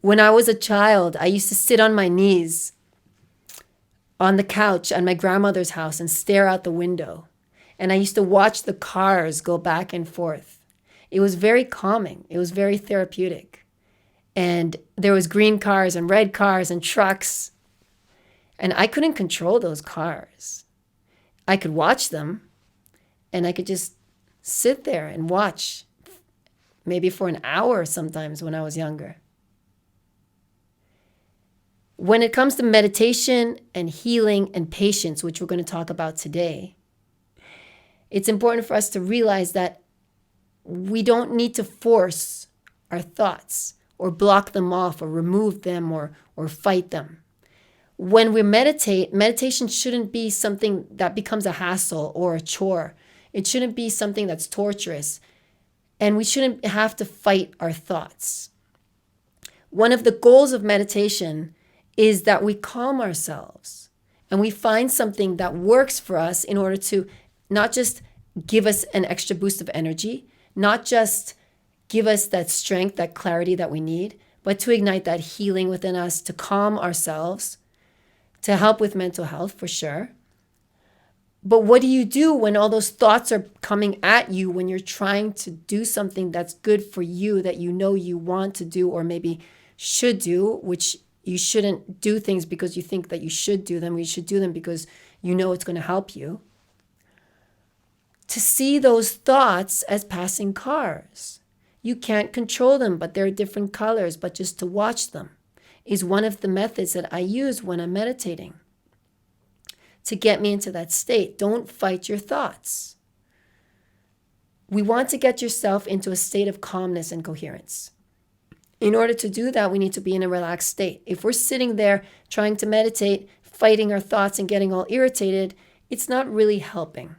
When I was a child, I used to sit on my knees on the couch at my grandmother's house and stare out the window. And I used to watch the cars go back and forth. It was very calming. It was very therapeutic. And there was green cars and red cars and trucks. And I couldn't control those cars. I could watch them and I could just sit there and watch, maybe for an hour sometimes when I was younger. When it comes to meditation and healing and patience, which we're going to talk about today, it's important for us to realize that we don't need to force our thoughts or block them off or remove them or fight them. When we meditate, meditation shouldn't be something that becomes a hassle or a chore. It shouldn't be something that's torturous. And we shouldn't have to fight our thoughts. One of the goals of meditation is that we calm ourselves and we find something that works for us in order to not just give us an extra boost of energy, not just give us that strength, that clarity that we need, but to ignite that healing within us, to calm ourselves, to help with mental health for sure. But what do you do when all those thoughts are coming at you when you're trying to do something that's good for you, that you know you want to do or maybe should do, which you shouldn't do things because you think that you should do them. You should do them because you know it's going to help you. To see those thoughts as passing cars. You can't control them, but they're different colors, but just to watch them is one of the methods that I use when I'm meditating to get me into that state. Don't fight your thoughts. We want to get yourself into a state of calmness and coherence. In order to do that, we need to be in a relaxed state. If we're sitting there trying to meditate, fighting our thoughts and getting all irritated, it's not really helping.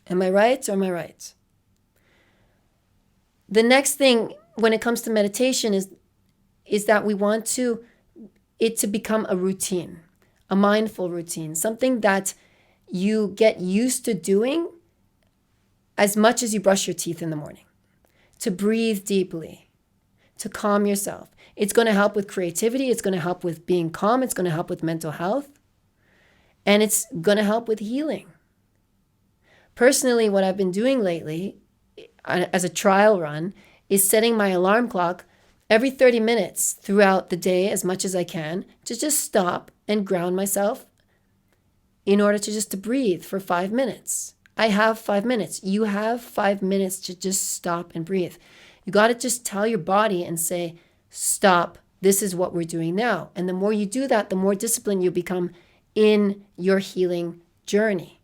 Am I right or am I right? The next thing when it comes to meditation is that we want it to become a routine, a mindful routine, something that you get used to doing as much as you brush your teeth in the morning, to breathe deeply, to calm yourself. It's going to help with creativity. It's going to help with being calm. It's going to help with mental health. And it's going to help with healing. Personally, what I've been doing lately as a trial run is setting my alarm clock every 30 minutes throughout the day as much as I can to just stop and ground myself in order to breathe for 5 minutes. I have 5 minutes. You have 5 minutes to just stop and breathe. You got to just tell your body and say, stop, this is what we're doing now. And the more you do that, the more disciplined you become in your healing journey.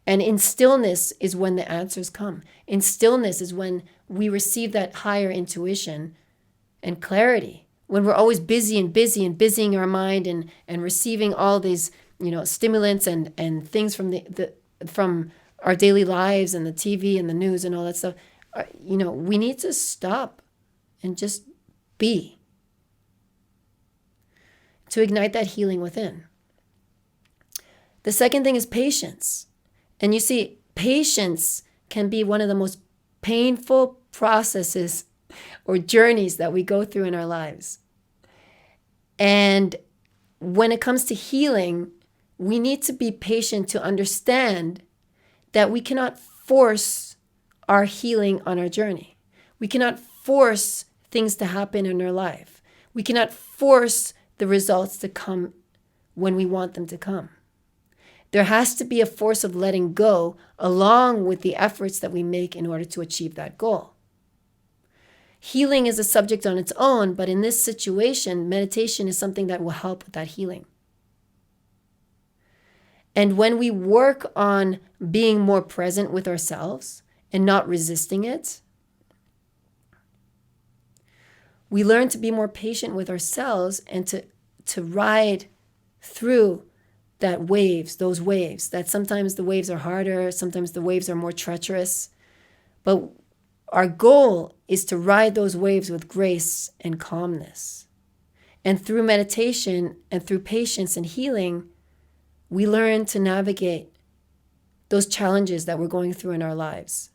And in stillness is when the answers come. In stillness is when we receive that higher intuition and clarity. When we're always busy and busying our mind and receiving all these, stimulants and things from our daily lives and the TV and the news and all that stuff, we need to stop and just be to ignite that healing within. The second thing is patience. And you see, patience can be one of the most painful processes or journeys that we go through in our lives. And when it comes to healing, we need to be patient to understand that we cannot force our healing on our journey. We cannot force things to happen in our life. We cannot force the results to come when we want them to come. There has to be a force of letting go along with the efforts that we make in order to achieve that goal. Healing is a subject on its own, but in this situation, meditation is something that will help with that healing. And when we work on being more present with ourselves and not resisting it, we learn to be more patient with ourselves and to ride through those waves, that sometimes the waves are harder, sometimes the waves are more treacherous. But our goal is to ride those waves with grace and calmness. And through meditation and through patience and healing, we learn to navigate those challenges that we're going through in our lives,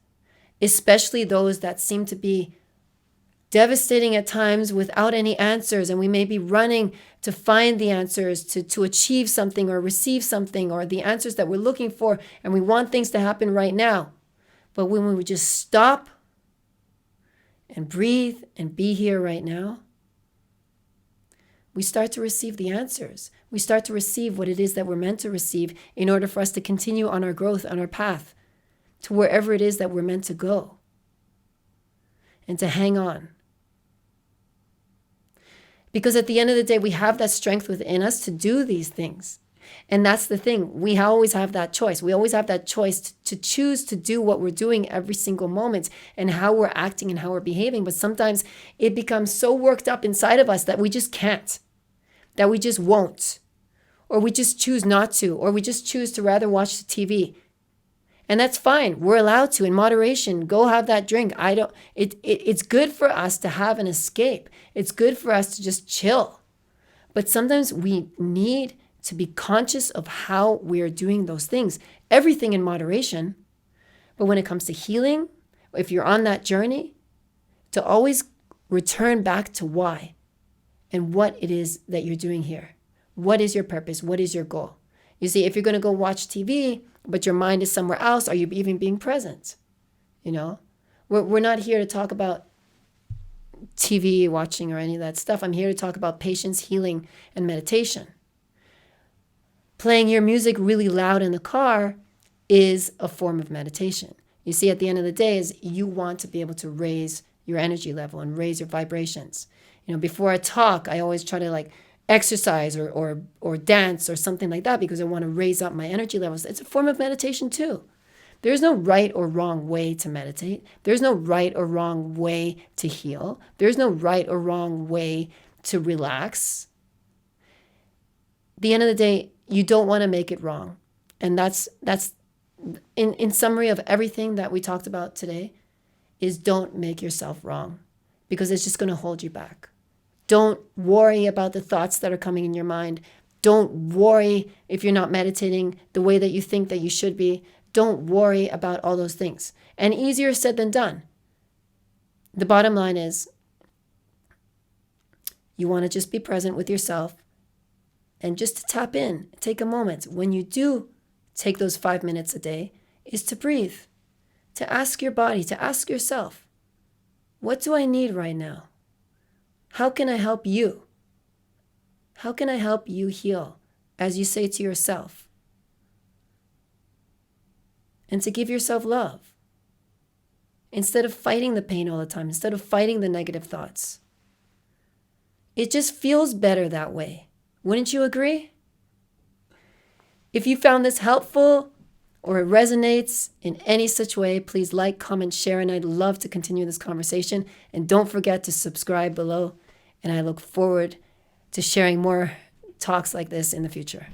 especially those that seem to be devastating at times without any answers, and we may be running to find the answers to achieve something or receive something or the answers that we're looking for, and we want things to happen right now. But when we would just stop and breathe and be here right now, we start to receive the answers. We start to receive what it is that we're meant to receive in order for us to continue on our growth, on our path to wherever it is that we're meant to go, and to hang on. Because at the end of the day, we have that strength within us to do these things. And that's the thing. We always have that choice. We always have that choice to choose to do what we're doing every single moment and how we're acting and how we're behaving. But sometimes it becomes so worked up inside of us that we just can't, that we just won't, or we just choose not to, or we just choose to rather watch the TV. And that's fine. We're allowed to, in moderation, go have that drink. It's good for us to have an escape. It's good for us to just chill. But sometimes we need to be conscious of how we're doing those things. Everything in moderation. But when it comes to healing, if you're on that journey, to always return back to why and what it is that you're doing here. What is your purpose? What is your goal? You see, if you're going to go watch TV, but your mind is somewhere else, are you even being present? You know, we're not here to talk about TV watching or any of that stuff. I'm here to talk about patience, healing, and meditation. Playing your music really loud in the car is a form of meditation. You see, at the end of the day, is you want to be able to raise your energy level and raise your vibrations. You know, before I talk, I always try to exercise or dance or something like that because I want to raise up my energy levels. It's a form of meditation too. There's no right or wrong way to meditate. There's no right or wrong way to heal. There's no right or wrong way to relax. At the end of the day, you don't want to make it wrong. And that's in summary of everything that we talked about today, is don't make yourself wrong, because it's just going to hold you back. Don't worry about the thoughts that are coming in your mind. Don't worry if you're not meditating the way that you think that you should be. Don't worry about all those things. And easier said than done. The bottom line is, you want to just be present with yourself and just to tap in, take a moment. When you do take those 5 minutes a day, is to breathe, to ask your body, to ask yourself, what do I need right now? How can I help you? How can I help you heal? As you say to yourself. And to give yourself love. Instead of fighting the pain all the time, instead of fighting the negative thoughts. It just feels better that way. Wouldn't you agree? If you found this helpful or it resonates in any such way, please like, comment, share, and I'd love to continue this conversation. And don't forget to subscribe below. And I look forward to sharing more talks like this in the future.